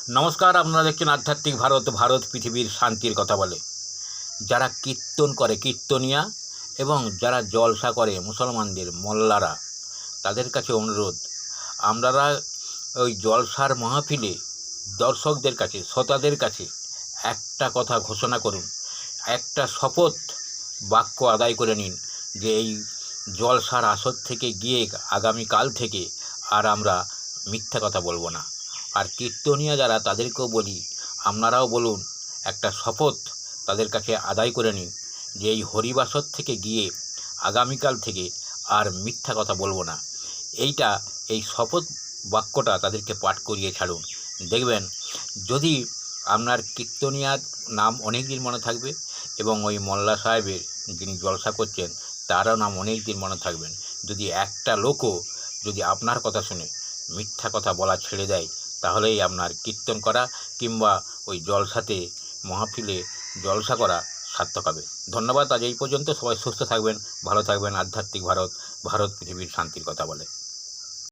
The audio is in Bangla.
নমস্কার, আপনারা দেখছেন আধ্যাত্মিক ভারত। ভারত পৃথিবীর শান্তির কথা বলে। যারা কীর্তন করে কীর্তনিয়া এবং যারা জলসা করে মুসলমানদের মোল্লারা, তাদের কাছে অনুরোধ, আপনারা ওই জলসার মাহফিলে দর্শকদের কাছে, শ্রোতাদের কাছে একটা কথা ঘোষণা করুন, একটা শপথ বাক্য আদায় করে নিন যে এই জলসার আসর থেকে গিয়ে আগামীকাল থেকে আর আমরা মিথ্যা কথা বলবো না। আর কীর্তনিয়া যারা, তাদেরকেও বলি, আপনারাও বলুন, একটা শপথ তাদের কাছে আদায় করে নিন যে এই হরিবাসর থেকে গিয়ে আগামীকাল থেকে আর মিথ্যা কথা বলবো না। এই শপথ বাক্যটা তাদেরকে পাঠ করিয়ে ছাড়ুন। দেখবেন, যদি আপনার কীর্তনিয়ার নাম অনেক দিন মনে থাকবে এবং ওই মোল্লা সাহেবের যিনি জলসা করছেন তারও নাম অনেক দিন মনে থাকবেন। যদি একটা লোকও যদি আপনার কথা শুনে মিথ্যা কথা বলা ছেড়ে দেয়, তাহলেই আপনার কীর্তন করা কিংবা ওই জলসাতে মাহফিলে জলসা করা সার্থক হবে। ধন্যবাদ। আজ এই পর্যন্ত। সবাই সুস্থ থাকবেন, ভালো থাকবেন। আধ্যাত্মিক ভারত, ভারত পৃথিবীর শান্তির কথা বলে।